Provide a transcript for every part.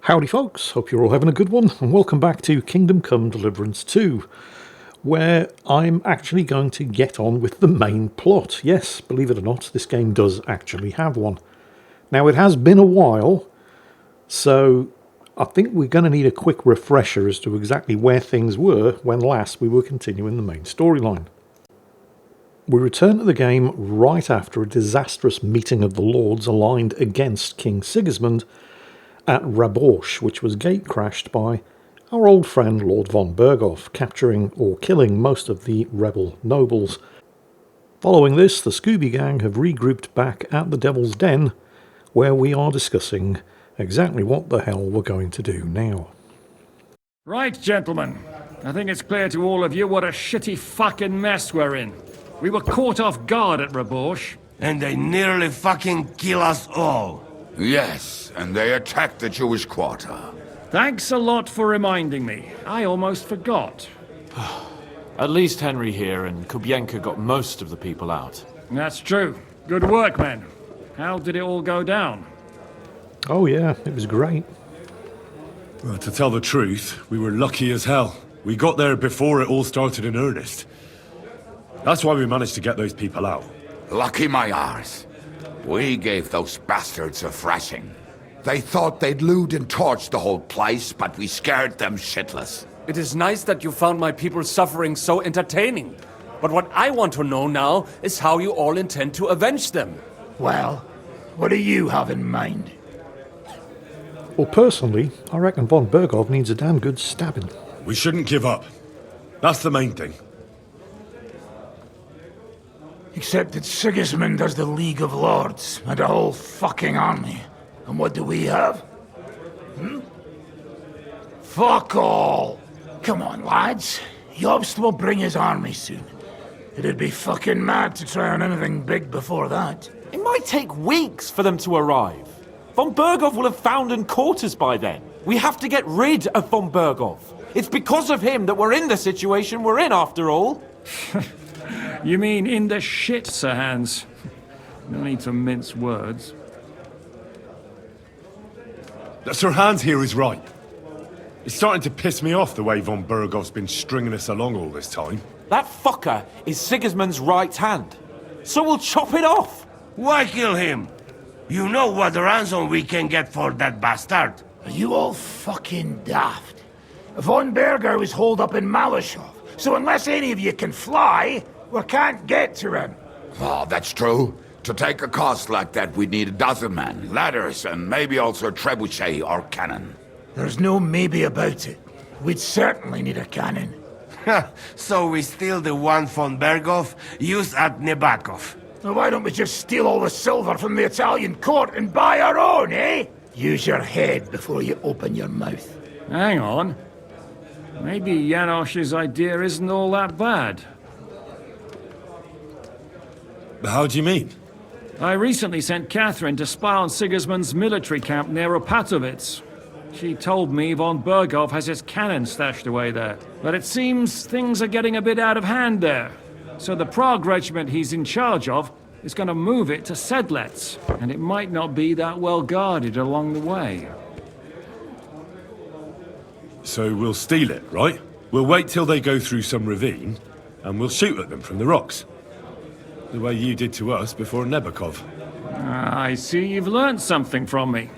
Howdy folks, hope you're all having a good one, and welcome back to Kingdom Come Deliverance 2, where I'm actually going to get on with the main plot. Yes, believe it or not, this game does actually have one. Now, it has been a while, so I think we're going to need a quick refresher as to exactly where things were when last we were continuing the main storyline. We return to the game right after a disastrous meeting of the Lords aligned against King Sigismund at Raborsh, which was gate-crashed by our old friend Lord von Berghoff, capturing or killing most of the rebel nobles. Following this, the Scooby Gang have regrouped back at the Devil's Den, where we are discussing exactly what the hell we're going to do now. Right, gentlemen. I think it's clear to all of you what a shitty fucking mess we're in. We were caught off guard at Raborsh. And they nearly fucking kill us all. Yes, and they attacked the Jewish quarter. Thanks a lot for reminding me. I almost forgot. At least Henry here and Kubienka got most of the people out. That's true. Good work, men. How did it all go down? Oh yeah, it was great. Well, to tell the truth, we were lucky as hell. We got there before it all started in earnest. That's why we managed to get those people out. Lucky my arse. We gave those bastards a thrashing. They thought they'd loot and torch the whole place, but we scared them shitless. It is nice that you found my people's suffering so entertaining. But what I want to know now is how you all intend to avenge them. Well, what do you have in mind? Well, personally, I reckon von Berghoff needs a damn good stabbing. We shouldn't give up. That's the main thing. Except that Sigismund has the League of Lords and a whole fucking army. And what do we have? Fuck all! Come on, lads. Jobst will bring his army soon. It'd be fucking mad to try on anything big before that. It might take weeks for them to arrive. Von Berghoff will have found and caught us by then. We have to get rid of von Berghoff. It's because of him that we're in the situation we're in, after all. You mean in the shit, Sir Hans? No need to mince words. Sir Hans here is right. It's starting to piss me off the way von Berghoff's been stringing us along all this time. That fucker is Sigismund's right hand. So we'll chop it off. Why kill him? You know what ransom we can get for that bastard. Are you all fucking daft? Von Berger was holed up in Malashov, so unless any of you can fly, we can't get to him. Oh, that's true. To take a cost like that, we'd need a dozen men, ladders, and maybe also a trebuchet or cannon. There's no maybe about it. We'd certainly need a cannon. So we steal the one von Berghoff, use at Nebakov. Now why don't we just steal all the silver from the Italian court and buy our own, eh? Use your head before you open your mouth. Hang on. Maybe Janosch's idea isn't all that bad. How do you mean? I recently sent Catherine to spy on Sigismund's military camp near Opatovitz. She told me von Berghoff has his cannon stashed away there. But it seems things are getting a bit out of hand there. So the Prague regiment he's in charge of is going to move it to Sedlets. And it might not be that well guarded along the way. So we'll steal it, right? We'll wait till they go through some ravine, and we'll shoot at them from the rocks. The way you did to us before Nebakov. I see you've learned something from me.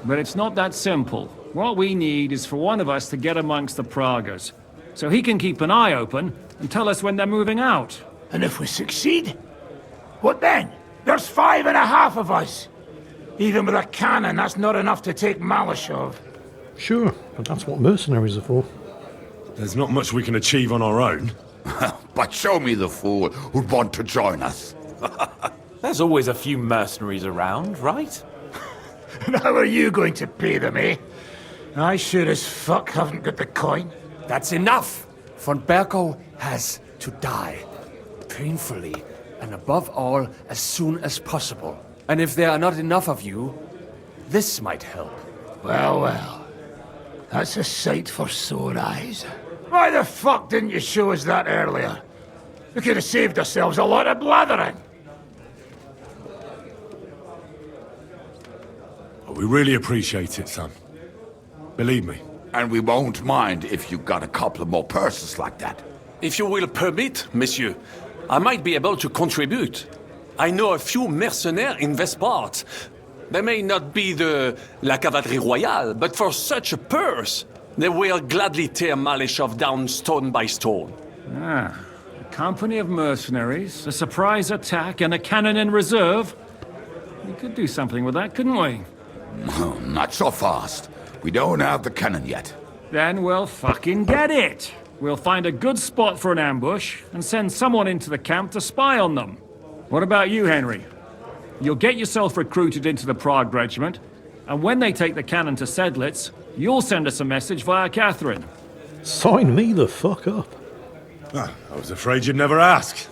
But it's not that simple. What we need is for one of us to get amongst the Praguers, so he can keep an eye open and tell us when they're moving out. And if we succeed? What then? There's 5.5 of us. Even with a cannon, that's not enough to take Malashov. Sure, but that's what mercenaries are for. There's not much we can achieve on our own. But show me the fool who'd want to join us. There's always a few mercenaries around, right? And how are you going to pay them, eh? I sure as fuck haven't got the coin. That's enough! Von Berghoff has to die. Painfully, and above all, as soon as possible. And if there are not enough of you, this might help. Well, well. That's a sight for sore eyes. Why the fuck didn't you show us that earlier? We could have saved ourselves a lot of blathering. We really appreciate it, son. Believe me. And we won't mind if you got a couple more persons like that. If you will permit, monsieur, I might be able to contribute. I know a few mercenaires in this part. They may not be la cavalerie royale, but for such a purse, they will gladly tear Malishov down stone by stone. Ah, a company of mercenaries, a surprise attack, and a cannon in reserve. We could do something with that, couldn't we? No, not so fast. We don't have the cannon yet. Then we'll fucking get it. We'll find a good spot for an ambush and send someone into the camp to spy on them. What about you, Henry? You'll get yourself recruited into the Prague regiment, and when they take the cannon to Sedlitz, you'll send us a message via Catherine. Sign me the fuck up. Ah, I was afraid you'd never ask.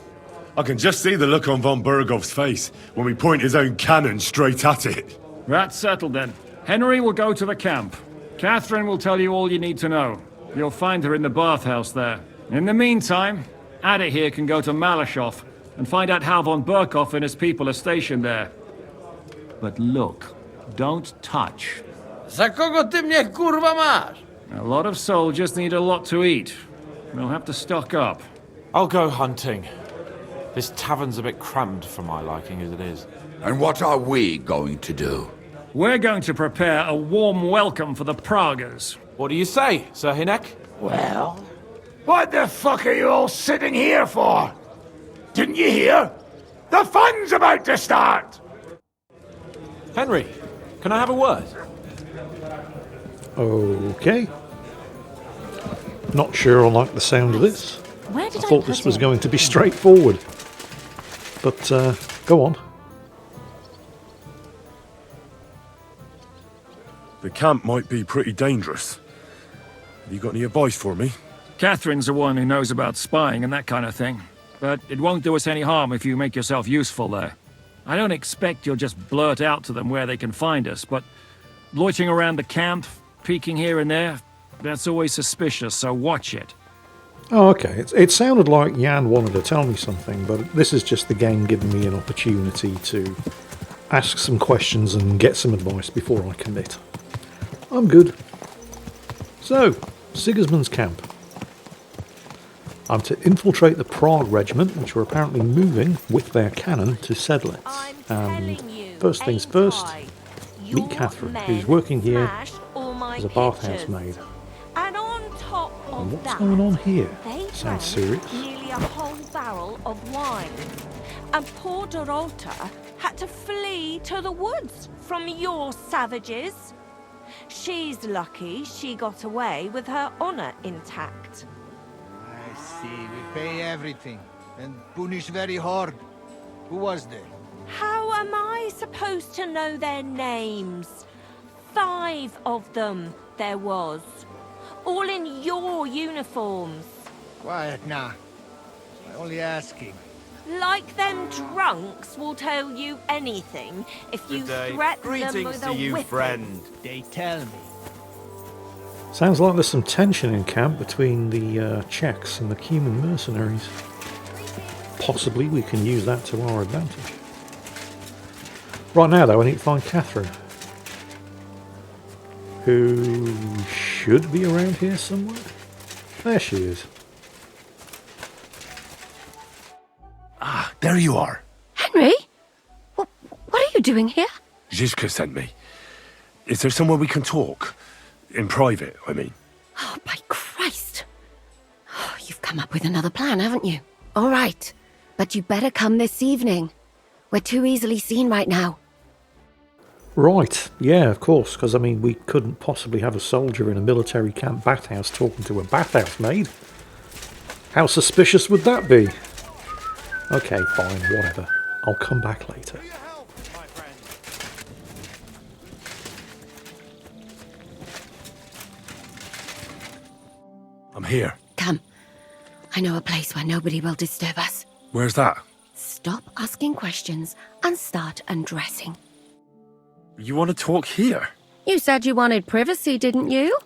I can just see the look on von Bergov's face when we point his own cannon straight at it. That's settled then. Henry will go to the camp. Catherine will tell you all you need to know. You'll find her in the bathhouse there. In the meantime, Ada here can go to Malishov and find out how von Berkov and his people are stationed there. But look, don't touch. Za kogo ty mnie kurwa masz? A lot of soldiers need a lot to eat. We'll have to stock up. I'll go hunting. This tavern's a bit cramped for my liking as it is. And what are we going to do? We're going to prepare a warm welcome for the Praguers. What do you say, Sir Hinek? Well, what the fuck are you all sitting here for? Didn't you hear? The fun's about to start! Henry, can I have a word? Okay. Not sure I like the sound of this. Where did I thought put this was it? going to be straightforward. But, go on. The camp might be pretty dangerous. Have you got any advice for me? Catherine's the one who knows about spying and that kind of thing. But it won't do us any harm if you make yourself useful there. I don't expect you'll just blurt out to them where they can find us, but loitering around the camp, peeking here and there, that's always suspicious, so watch it. Oh, okay. It sounded like Jan wanted to tell me something, but this is just the game giving me an opportunity to ask some questions and get some advice before I commit. I'm good. So, Sigismund's camp. I'm to infiltrate the Prague regiment, which are apparently moving with their cannon to Sedlitz. And first things first, meet Catherine, who's working here as a bathhouse maid. And on top of And what's that, going on here? they Sounds drank serious. nearly a whole barrel of wine. And poor Dorota had to flee to the woods from your savages. She's lucky she got away with her honor intact. I see. We pay everything and punish very hard. Who was there? How am I supposed to know their names? 5 of them there was. All in your uniforms. Quiet now. I'm only asking. Like them drunks will tell you anything if you threaten them with a whipping. They tell me. Sounds like there's some tension in camp between the Czechs and the Cuman mercenaries. Possibly we can use that to our advantage. Right now though, I need to find Catherine, who should be around here somewhere. There she is. Ah, there you are. Henry? What are you doing here? Zizka sent me. Is there somewhere we can talk? In private, I mean. Oh, by Christ. Oh, you've come up with another plan, haven't you? All right. But you better come this evening. We're too easily seen right now. Right, yeah, of course, because I mean, we couldn't possibly have a soldier in a military camp bathhouse talking to a bathhouse maid. How suspicious would that be? Okay, fine, whatever. I'll come back later. I'm here. Come. I know a place where nobody will disturb us. Where's that? Stop asking questions and start undressing. You want to talk here? You said you wanted privacy, didn't you?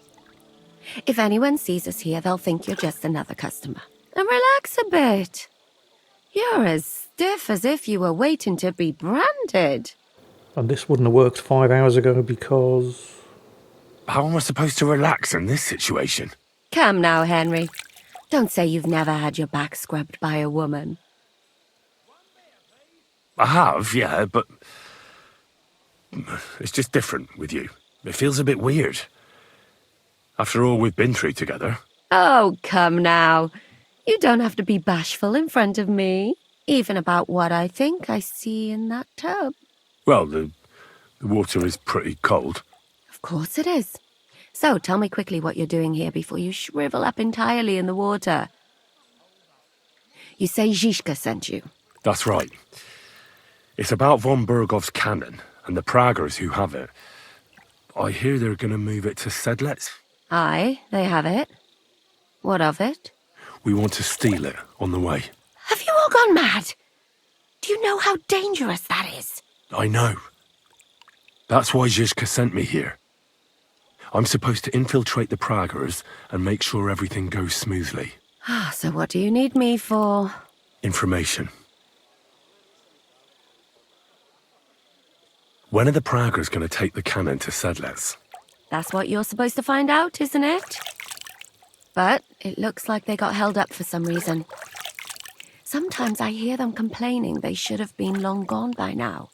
If anyone sees us here, they'll think you're just another customer. And relax a bit. You're as stiff as if you were waiting to be branded. And this wouldn't have worked 5 hours ago because... How am I supposed to relax in this situation? Come now, Henry. Don't say you've never had your back scrubbed by a woman. I have, yeah, but it's just different with you. It feels a bit weird. After all we've been through together. Oh, come now. You don't have to be bashful in front of me, even about what I think I see in that tub. Well, the water is pretty cold. Of course it is. So tell me quickly what you're doing here before you shrivel up entirely in the water. You say Zizka sent you? That's right. It's about von Bergov's cannon and the Praguers who have it. I hear they're going to move it to Sedlec. Aye, they have it. What of it? We want to steal it on the way. Have you all gone mad? Do you know how dangerous that is? I know. That's why Zizka sent me here. I'm supposed to infiltrate the Praguers and make sure everything goes smoothly. So what do you need me for? Information. When are the Praguers going to take the cannon to Sedlec? That's what you're supposed to find out, isn't it? But it looks like they got held up for some reason. Sometimes I hear them complaining they should have been long gone by now.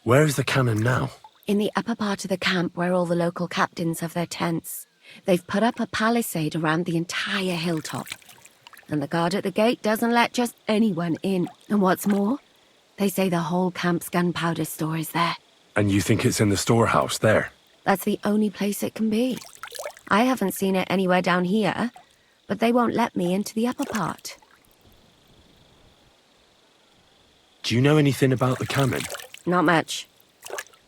Where's the cannon now? In the upper part of the camp where all the local captains have their tents. They've put up a palisade around the entire hilltop. And the guard at the gate doesn't let just anyone in. And what's more, they say the whole camp's gunpowder store is there. And you think it's in the storehouse there? That's the only place it can be. I haven't seen it anywhere down here, but they won't let me into the upper part. Do you know anything about the cannon? Not much.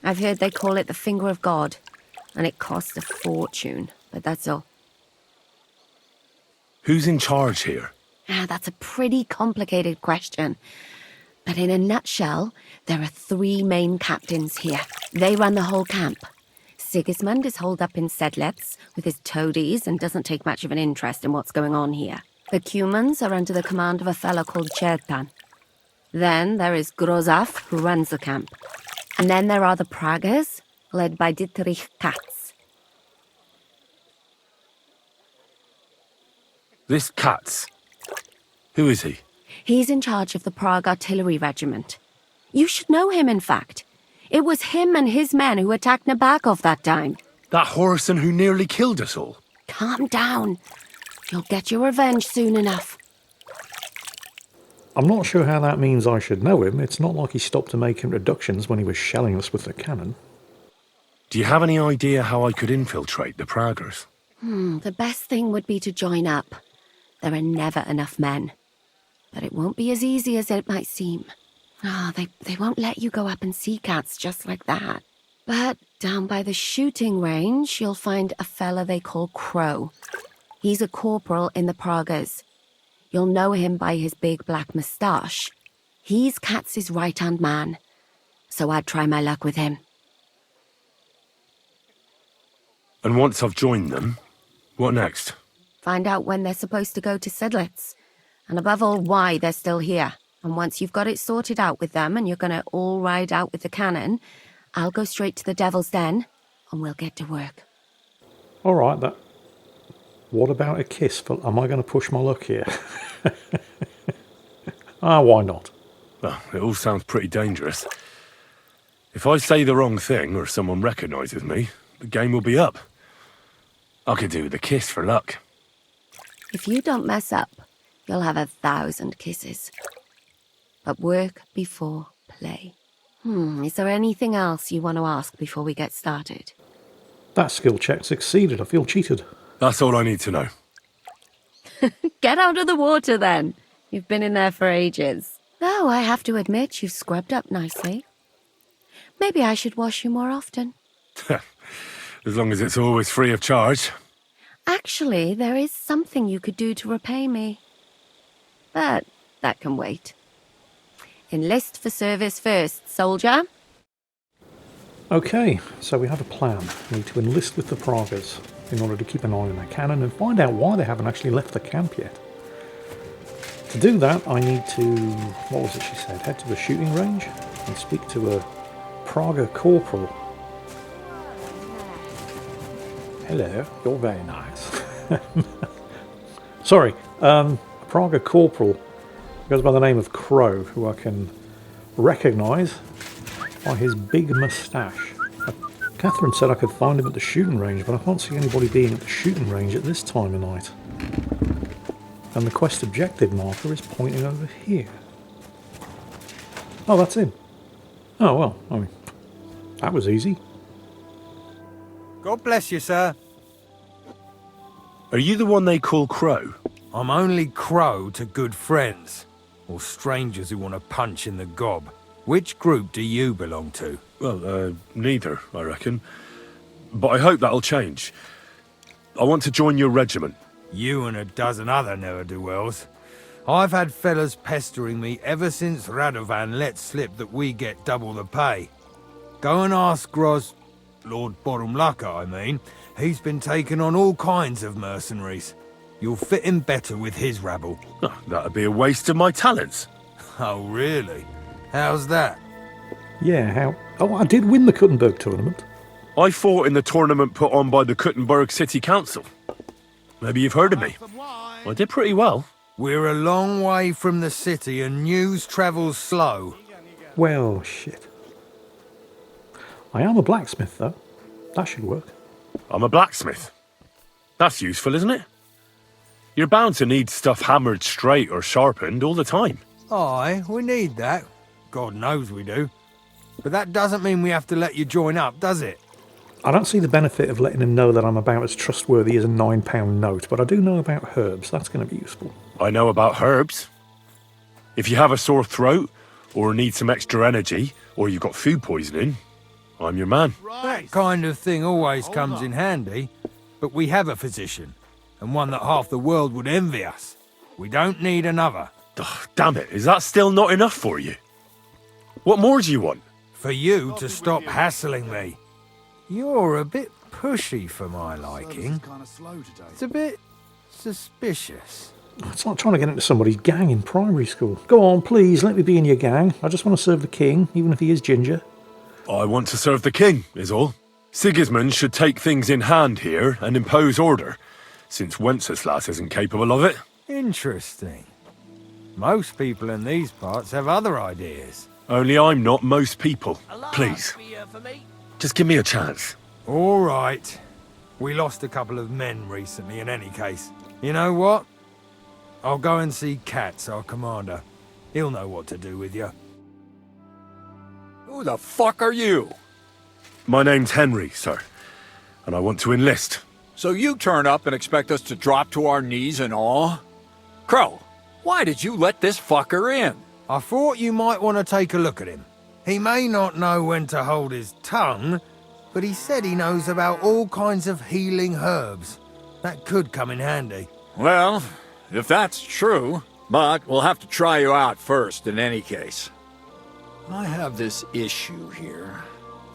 I've heard they call it the Finger of God, and it costs a fortune, but that's all. Who's in charge here? That's a pretty complicated question. But in a nutshell, there are 3 main captains here. They run the whole camp. Sigismund is holed up in Sedlec with his toadies and doesn't take much of an interest in what's going on here. The Cumans are under the command of a fellow called Chertan. Then there is Grozaf, who runs the camp. And then there are the Praguers, led by Dietrich Katz. This Katz. Who is he? He's in charge of the Prague Artillery Regiment. You should know him, in fact. It was him and his men who attacked Nabokov that time. That Horace who nearly killed us all. Calm down. You'll get your revenge soon enough. I'm not sure how that means I should know him. It's not like he stopped to make introductions when he was shelling us with the cannon. Do you have any idea how I could infiltrate the Praguers? The best thing would be to join up. There are never enough men. But it won't be as easy as it might seem. They won't let you go up and see cats just like that. But down by the shooting range, you'll find a fella they call Crow. He's a corporal in the Praguers. You'll know him by his big black moustache. He's Katz's right-hand man. So I'd try my luck with him. And once I've joined them, what next? Find out when they're supposed to go to Sedlec. And above all, why they're still here. And once you've got it sorted out with them and you're going to all ride out with the cannon, I'll go straight to the Devil's Den and we'll get to work. All right, that... What about a kiss? Am I going to push my luck here? Why not? Well, it all sounds pretty dangerous. If I say the wrong thing or someone recognises me, the game will be up. I could do with a kiss for luck. If you don't mess up, you'll have 1,000 kisses. But work before play. Is there anything else you want to ask before we get started? That skill check succeeded. I feel cheated. That's all I need to know. Get out of the water then. You've been in there for ages. Though I have to admit you've scrubbed up nicely. Maybe I should wash you more often. As long as it's always free of charge. Actually, there is something you could do to repay me. But that can wait. Enlist for service first, soldier. Okay, so we have a plan. We need to enlist with the Praguers in order to keep an eye on their cannon and find out why they haven't actually left the camp yet. To do that, I need to, what was it she said, head to the shooting range and speak to a Praguer corporal. Hello, you're very nice. Sorry, a Praguer corporal goes by the name of Crow, who I can recognise by his big moustache. Catherine said I could find him at the shooting range, but I can't see anybody being at the shooting range at this time of night. And the quest objective marker is pointing over here. Oh, that's him. Oh, well, I mean, that was easy. God bless you, sir. Are you the one they call Crow? I'm only Crow to good friends, or strangers who want to punch in the gob. Which group do you belong to? Well, neither, I reckon. But I hope that'll change. I want to join your regiment. You and a dozen other ne'er-do-wells. I've had fellas pestering me ever since Radovan let slip that we get double the pay. Go and ask Gros... Lord Borumlaka, I mean. He's been taking on all kinds of mercenaries. You'll fit in better with his rabble. Oh, that'd be a waste of my talents. Oh, really? How's that? Yeah, how... Oh, I did win the Kuttenberg tournament. I fought in the tournament put on by the Kuttenberg City Council. Maybe you've heard of me. I did pretty well. We're a long way from the city and news travels slow. Well, shit. I am a blacksmith, though. That should work. I'm a blacksmith. That's useful, isn't it? You're bound to need stuff hammered straight or sharpened all the time. Aye, we need that. God knows we do. But that doesn't mean we have to let you join up, does it? I don't see the benefit of letting him know that I'm about as trustworthy as a £9 note, but I do know about herbs. That's going to be useful. I know about herbs. If you have a sore throat, or need some extra energy, or you've got food poisoning, I'm your man. That kind of thing always comes in handy, but we have a physician, and one that half the world would envy us. We don't need another. Ugh, damn it, is that still not enough for you? What more do you want? For you to stop hassling me. You're a bit pushy for my liking. It's a bit suspicious. It's like trying to get into somebody's gang in primary school. Go on, please, let me be in your gang. I just want to serve the king, even if he is ginger. I want to serve the king, is all. Sigismund should take things in hand here and impose order, since Wenceslas isn't capable of it. Interesting. Most people in these parts have other ideas. Only I'm not most people. Please. Just give me a chance. All right. We lost a couple of men recently in any case. You know what? I'll go and see Katz, our commander. He'll know what to do with you. Who the fuck are you? My name's Henry, sir, and I want to enlist. So you turn up and expect us to drop to our knees in awe? Crow, why did you let this fucker in? I thought you might want to take a look at him. He may not know when to hold his tongue, but he said he knows about all kinds of healing herbs. That could come in handy. Well, if that's true, but we'll have to try you out first in any case. I have this issue here.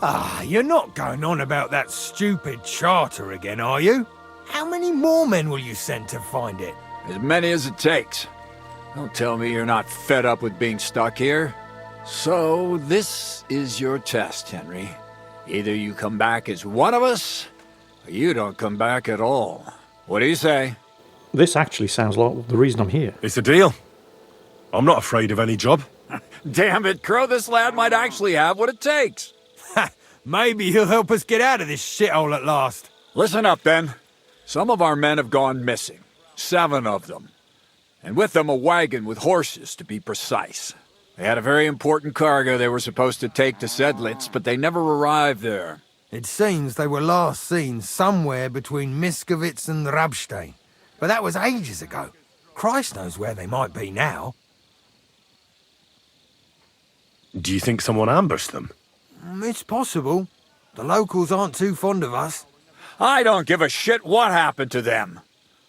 Ah, you're not going on about that stupid charter again, are you? How many more men will you send to find it? As many as it takes. Don't tell me you're not fed up with being stuck here. So, this is your test, Henry. Either you come back as one of us, or you don't come back at all. What do you say? This actually sounds like the reason I'm here. It's a deal. I'm not afraid of any job. Damn it, Crow, this lad might actually have what it takes. Maybe he'll help us get out of this shithole at last. Listen up, then. Some of our men have gone missing. 7 of them. And with them a wagon with horses, to be precise. They had a very important cargo they were supposed to take to Sedlitz, but they never arrived there. It seems they were last seen somewhere between Miskovitz and Rabstein. But that was ages ago. Christ knows where they might be now. Do you think someone ambushed them? It's possible. The locals aren't too fond of us. I don't give a shit what happened to them.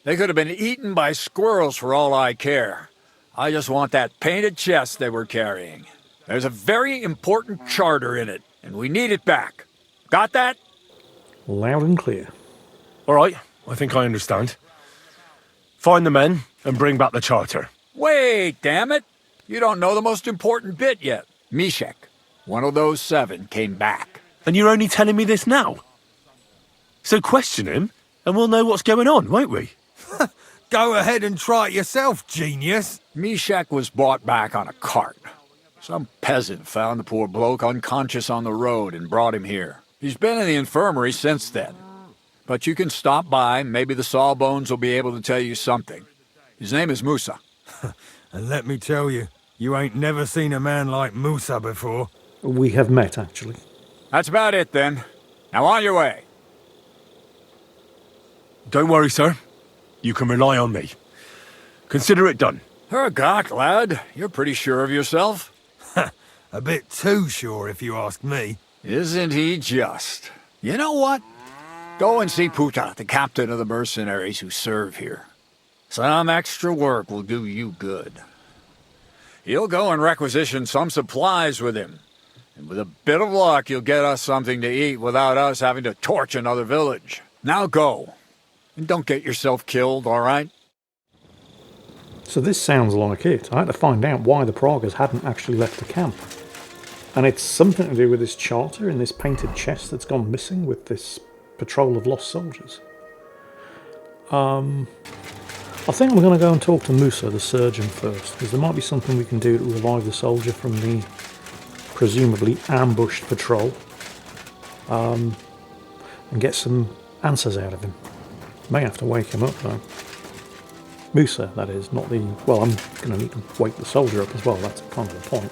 They could have been eaten by squirrels for all I care. I just want that painted chest they were carrying. There's a very important charter in it, and we need it back. Got that? Loud and clear. All right, I think I understand. Find the men and bring back the charter. Wait, damn it! You don't know the most important bit yet. Mishek. one of those 7 came back. And you're only telling me this now? So question him, and we'll know what's going on, won't we? Go ahead and try it yourself, genius. Mishek was brought back on a cart. Some peasant found the poor bloke unconscious on the road and brought him here. He's been in the infirmary since then. But you can stop by, maybe the Sawbones will be able to tell you something. His name is Musa. And let me tell you, you ain't never seen a man like Musa before. We have met, actually. That's about it, then. Now on your way. Don't worry, sir. You can rely on me. Consider it done. Hergott, lad. You're pretty sure of yourself. A bit too sure, if you ask me. Isn't he just? You know what? Go and see Puta, the captain of the mercenaries who serve here. Some extra work will do you good. He'll go and requisition some supplies with him. And with a bit of luck, you'll get us something to eat without us having to torch another village. Now go. And don't get yourself killed, all right? So this sounds like it. I had to find out why the Praguers hadn't actually left the camp. And it's something to do with this charter in this painted chest that's gone missing with this patrol of lost soldiers. I think I'm going to go and talk to Musa, the surgeon, first, because there might be something we can do to revive the soldier from the presumably ambushed patrol, and get some answers out of him. May have to wake him up though. Musa, that is, not the... Well, I'm going to need to wake the soldier up as well, that's kind of the point.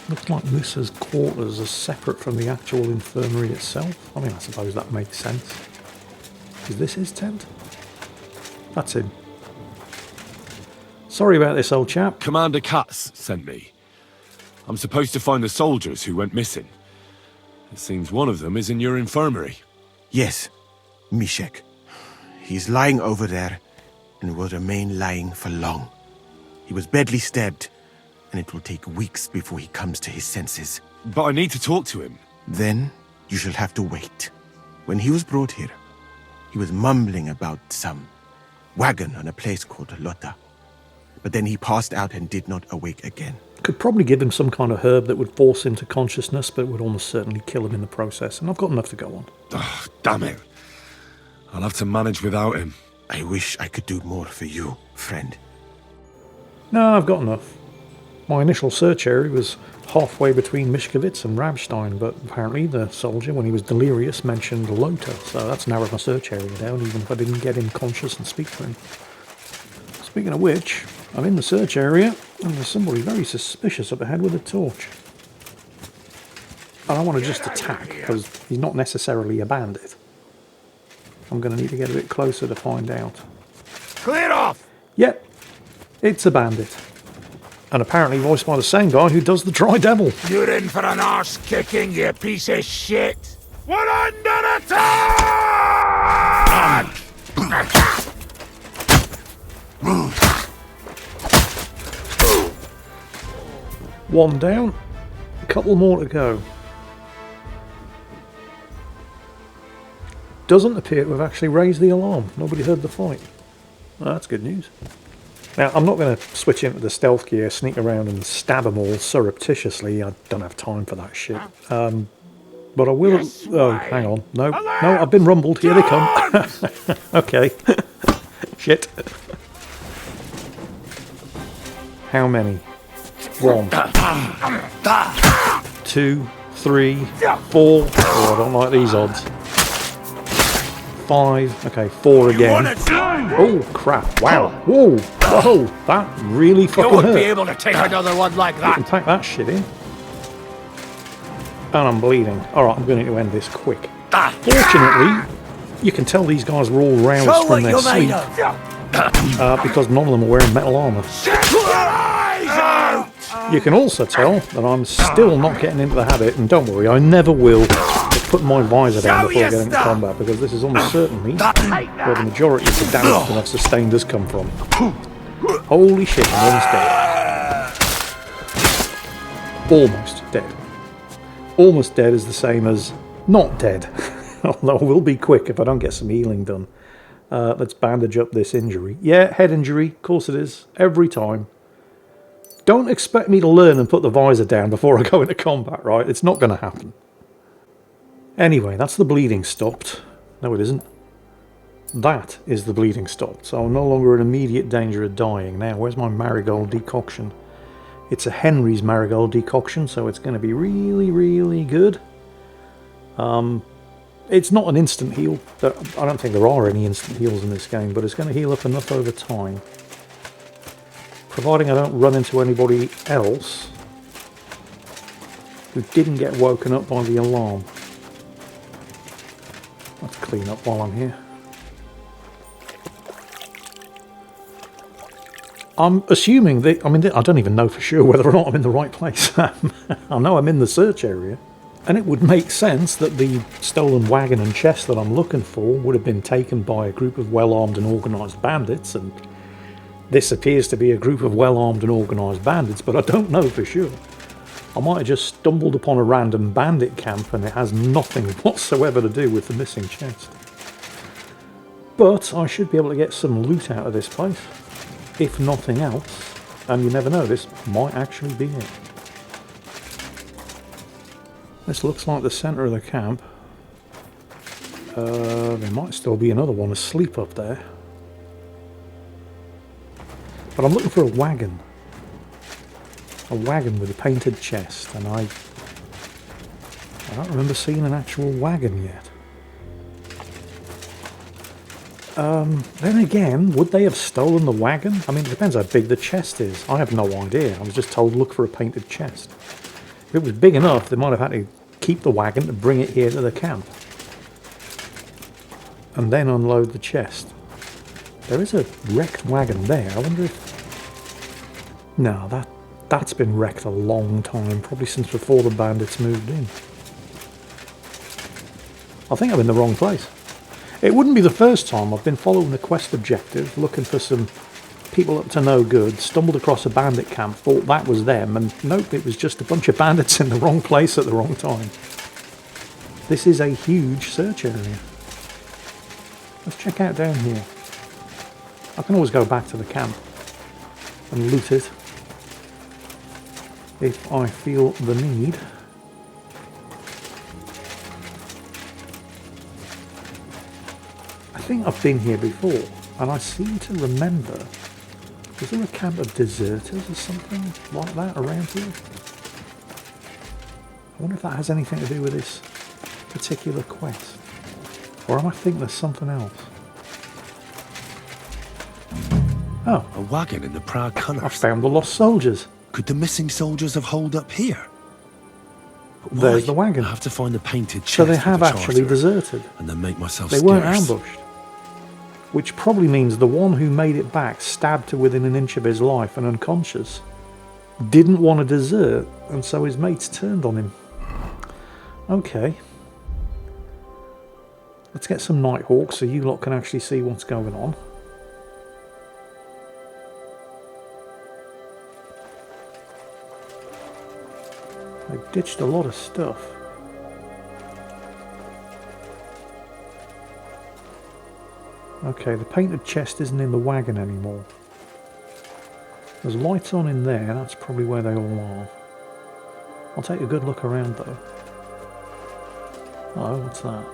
Looks like Musa's quarters are separate from the actual infirmary itself. I mean, I suppose that makes sense. Is this his tent? That's him. Sorry about this, old chap. Commander Katz sent me. I'm supposed to find the soldiers who went missing. It seems one of them is in your infirmary. Yes, Mishek. He's lying over there, and will remain lying for long. He was badly stabbed, and it will take weeks before he comes to his senses. But I need to talk to him. Then you shall have to wait. When he was brought here, he was mumbling about some wagon on a place called Lota. But then he passed out and did not awake again. Could probably give him some kind of herb that would force him to consciousness, but would almost certainly kill him in the process, and I've got enough to go on. Oh, damn it. I'll have to manage without him. I wish I could do more for you, friend. No, I've got enough. My initial search area was halfway between Mishkovitz and Rabstein, but apparently the soldier, when he was delirious, mentioned Lota, so that's narrowed my search area down, even if I didn't get him conscious and speak to him. Speaking of which, I'm in the search area, and there's somebody very suspicious up ahead with a torch. I don't want to just attack, because he's not necessarily a bandit. I'm going to need to get a bit closer to find out. Clear off! Yep, it's a bandit. And apparently voiced by the same guy who does the Dry Devil. You're in for an arse kicking, you piece of shit! We're under attack! One down, a couple more to go. Doesn't appear to have actually raised the alarm. Nobody heard the fight. Well, that's good news. Now, I'm not going to switch into the stealth gear, sneak around and stab them all surreptitiously. I don't have time for that shit. But I will... Oh, hang on. No, I've been rumbled. Here they come. Okay. Shit. How many? 1, 2, 3, 4. Oh, I don't like these odds. 5. Okay, 4 again. Oh, crap. Wow. Whoa. Whoa. That really fucking hurt. You won't be able to take another one like You that. can pack that shit in. And I'm bleeding. Alright, I'm going to end this quick. Fortunately, you can tell these guys were all roused from their sleep. Because none of them are wearing metal armour. You can also tell that I'm still not getting into the habit, and don't worry, I never will, of putting my visor down before I get into combat, because this is almost certainly where the majority of the damage that I've sustained has come from. Holy shit, I'm almost dead. Almost dead. Almost dead is the same as not dead, although I will be quick if I don't get some healing done. Let's bandage up this injury. Yeah, head injury, of course it is, every time. Don't expect me to learn and put the visor down before I go into combat, right? It's not going to happen. Anyway, that's the bleeding stopped. No, it isn't. That is the bleeding stopped, so I'm no longer in immediate danger of dying. Now, where's my marigold decoction? It's a Henry's marigold decoction, so it's going to be really, really good. It's not an instant heal. I don't think there are any instant heals in this game, but it's going to heal up enough over time. Providing I don't run into anybody else who didn't get woken up by the alarm. Let's clean up while I'm here. I'm assuming that, I don't even know for sure whether or not I'm in the right place. I know I'm in the search area. And it would make sense that the stolen wagon and chest that I'm looking for would have been taken by a group of well-armed and organised bandits, and this appears to be a group of well-armed and organised bandits, but I don't know for sure. I might have just stumbled upon a random bandit camp and it has nothing whatsoever to do with the missing chest. But I should be able to get some loot out of this place, if nothing else, and you never know, this might actually be it. This looks like the centre of the camp. There might still be another one asleep up there. But I'm looking for a wagon. A wagon with a painted chest, and I don't remember seeing an actual wagon yet. Then again, would they have stolen the wagon? I mean, it depends how big the chest is. I have no idea. I was just told look for a painted chest. If it was big enough, they might have had to keep the wagon to bring it here to the camp. And then unload the chest. There is a wrecked wagon there. I wonder if... No, that's been wrecked a long time. Probably since before the bandits moved in. I think I'm in the wrong place. It wouldn't be the first time I've been following a quest objective, looking for some people up to no good, stumbled across a bandit camp, thought that was them, and nope, it was just a bunch of bandits in the wrong place at the wrong time. This is a huge search area. Let's check out down here. I can always go back to the camp and loot it if I feel the need. I think I've been here before, and I seem to remember... Is there a camp of deserters or something like that around here? I wonder if that has anything to do with this particular quest. Or am I thinking there's something else? Oh. A wagon in the Prague colours. I found the lost soldiers. Could the missing soldiers have holed up here? There's the wagon. I have to find the painted chest. So they have actually deserted. And then make myself scarce. They weren't ambushed. Which probably means the one who made it back, stabbed to within an inch of his life and unconscious, didn't want to desert, and so his mates turned on him. Okay. Let's get some Nighthawks so you lot can actually see what's going on. They've ditched a lot of stuff. Okay, the painted chest isn't in the wagon anymore. There's lights on in there, that's probably where they all are. I'll take a good look around though. Oh, what's that?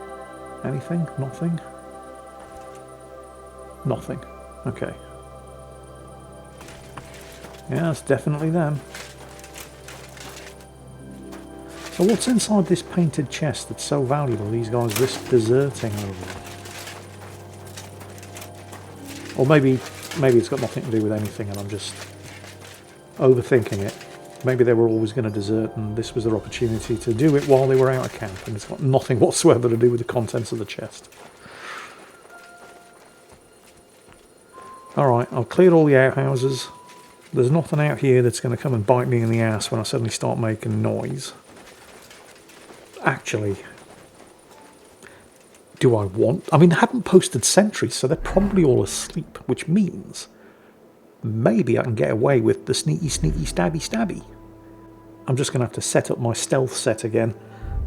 Anything? Nothing? Nothing. Okay. Yeah, that's definitely them. So what's inside this painted chest that's so valuable these guys risk deserting over it? Or maybe it's got nothing to do with anything and I'm just overthinking it. Maybe they were always going to desert and this was their opportunity to do it while they were out of camp, and it's got nothing whatsoever to do with the contents of the chest. Alright, I've cleared all the outhouses. There's nothing out here that's going to come and bite me in the ass when I suddenly start making noise. Actually, do I want... I mean, they haven't posted sentries, so they're probably all asleep, which means maybe I can get away with the sneaky, sneaky, stabby, stabby. I'm just going to have to set up my stealth set again.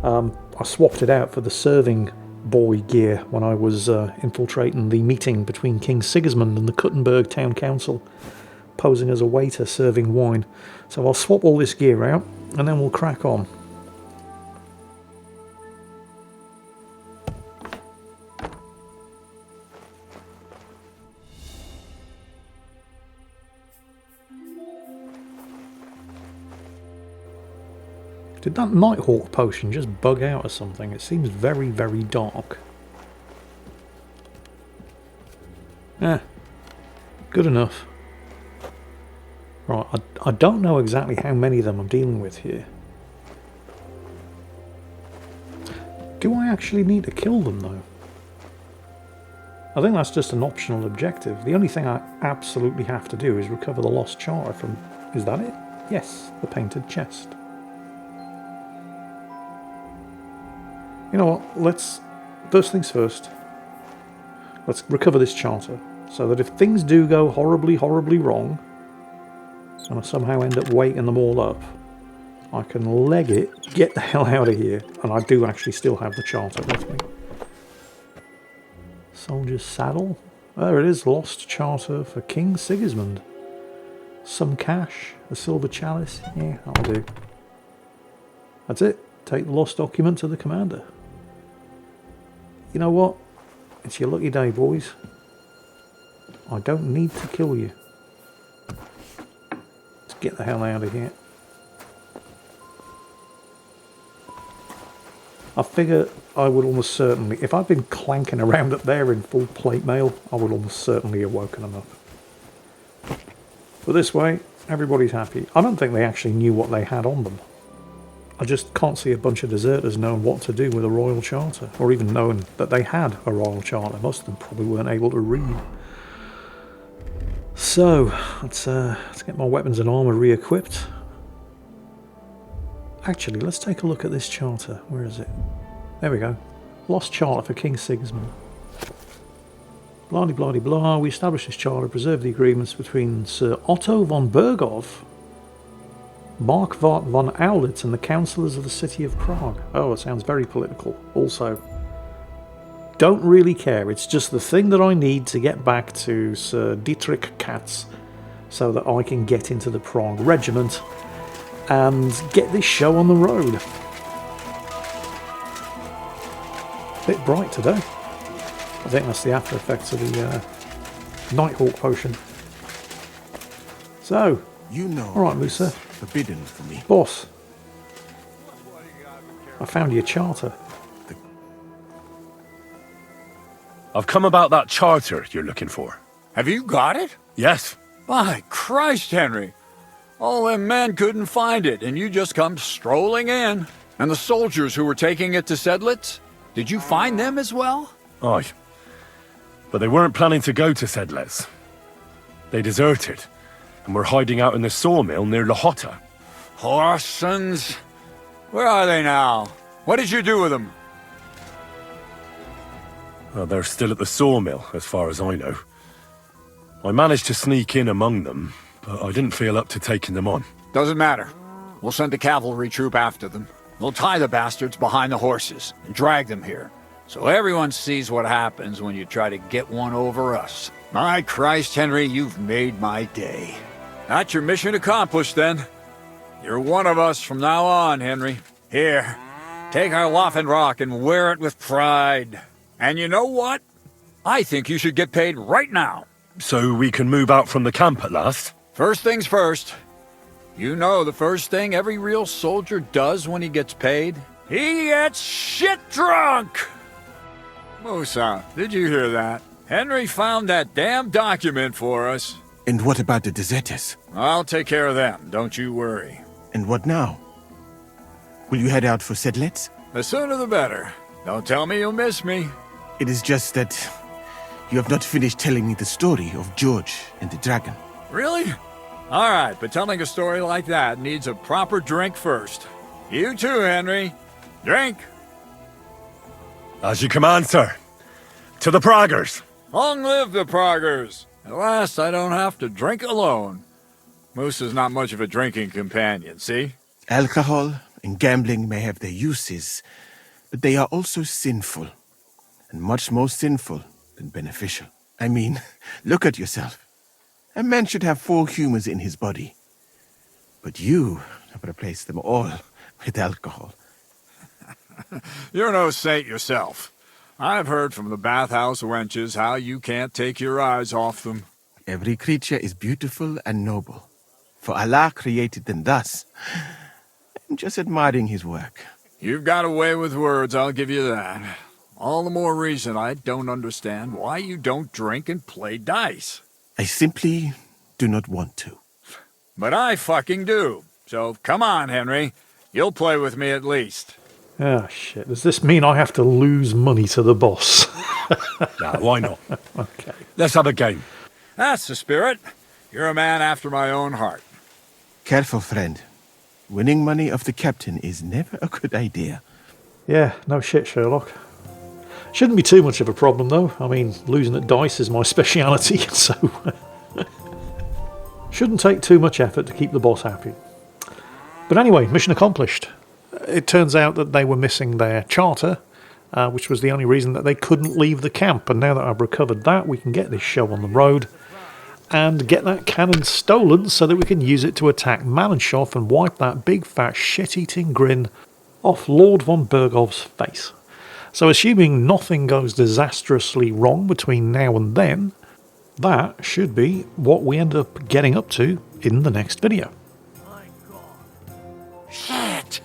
I swapped it out for the serving boy gear when I was infiltrating the meeting between King Sigismund and the Kuttenberg Town Council posing as a waiter serving wine. So I'll swap all this gear out and then we'll crack on. Did that Nighthawk potion just bug out or something? It seems very, very dark. Good enough. Right, I don't know exactly how many of them I'm dealing with here. Do I actually need to kill them though? I think that's just an optional objective. The only thing I absolutely have to do is recover the lost charter from... Is that it? Yes, the painted chest. You know what, let's... First things first. Let's recover this charter, so that if things do go horribly, horribly wrong, and I somehow end up waking them all up, I can leg it, get the hell out of here, and I do actually still have the charter with me. Soldier's saddle. There it is, lost charter for King Sigismund. Some cash, a silver chalice, yeah, that'll do. That's it, take the lost document to the commander. You know what? It's your lucky day, boys. I don't need to kill you. Let's get the hell out of here. I figure I would almost certainly, if I'd been clanking around up there in full plate mail, I would almost certainly have woken them up. But this way, everybody's happy. I don't think they actually knew what they had on them. I just can't see a bunch of deserters knowing what to do with a royal charter, or even knowing that they had a royal charter. Most of them probably weren't able to read. So, let's get my weapons and armour re-equipped. Actually, let's take a look at this charter. Where is it? There we go. Lost charter for King Sigismund. Blah-de-blah-de-blah. We established this charter, preserved the agreements between Sir Otto von Berghoff, Mark von Owlitz and the councillors of the city of Prague. Oh, it sounds very political. Also, don't really care. It's just the thing that I need to get back to Sir Dietrich Katz so that I can get into the Prague regiment and get this show on the road. Bit bright today. I think that's the after effects of the Nighthawk potion. So, you know, all right, Musa. Forbidden for me. Boss, I found your charter. I've come about that charter you're looking for. Have you got it? Yes. By Christ, Henry. All them men couldn't find it, and you just come strolling in. And the soldiers who were taking it to Sedlitz? Did you find them as well? Aye. But they weren't planning to go to Sedlitz. They deserted, and were hiding out in the sawmill near Lahota. Horsons. Where are they now? What did you do with them? Well, they're still at the sawmill, as far as I know. I managed to sneak in among them, but I didn't feel up to taking them on. Doesn't matter. We'll send a cavalry troop after them. We'll tie the bastards behind the horses and drag them here, so everyone sees what happens when you try to get one over us. My Christ, Henry, you've made my day. That's your mission accomplished, then. You're one of us from now on, Henry. Here, take our Waffenrock and wear it with pride. And you know what? I think you should get paid right now. So we can move out from the camp at last? First things first. You know the first thing every real soldier does when he gets paid? He gets shit drunk! Musa, did you hear that? Henry found that damn document for us. And what about the deserters? I'll take care of them, don't you worry. And what now? Will you head out for Sedlitz? The sooner the better. Don't tell me you'll miss me. It is just that you have not finished telling me the story of George and the dragon. Really? All right, but telling a story like that needs a proper drink first. You too, Henry. Drink. As you command, sir. To the Praguers. Long live the Praguers. At last, I don't have to drink alone. Moose is not much of a drinking companion, see? Alcohol and gambling may have their uses, but they are also sinful, and much more sinful than beneficial. I mean, look at yourself. A man should have 4 humors in his body. But you have replaced them all with alcohol. You're no saint yourself. I've heard from the bathhouse wenches how you can't take your eyes off them. Every creature is beautiful and noble. For Allah created them thus. I'm just admiring his work. You've got a way with words, I'll give you that. All the more reason I don't understand why you don't drink and play dice. I simply do not want to. But I fucking do. So come on, Henry. You'll play with me at least. Ah, shit. Does this mean I have to lose money to the boss? Nah, why not? Okay. Let's have a game. That's the spirit. You're a man after my own heart. Careful, friend. Winning money off the captain is never a good idea. Yeah, no shit, Sherlock. Shouldn't be too much of a problem, though. I mean, losing at dice is my speciality, so... shouldn't take too much effort to keep the boss happy. But anyway, mission accomplished. It turns out that they were missing their charter, which was the only reason that they couldn't leave the camp. And now that I've recovered that, we can get this show on the road and get that cannon stolen so that we can use it to attack Malenshoff and wipe that big fat shit-eating grin off Lord von Bergov's face. So assuming nothing goes disastrously wrong between now and then, that should be what we end up getting up to in the next video. Shit!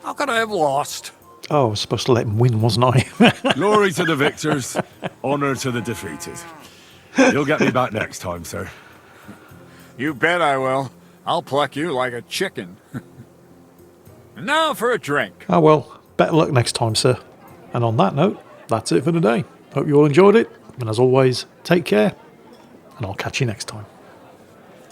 How could I have lost? Oh, I was supposed to let him win, wasn't I? Glory to the victors, honour to the defeated. You'll get me back next time, sir. You bet I will. I'll pluck you like a chicken. And now for a drink. Oh well, better luck next time, sir. And on that note, that's it for today. Hope you all enjoyed it, and as always, take care, and I'll catch you next time.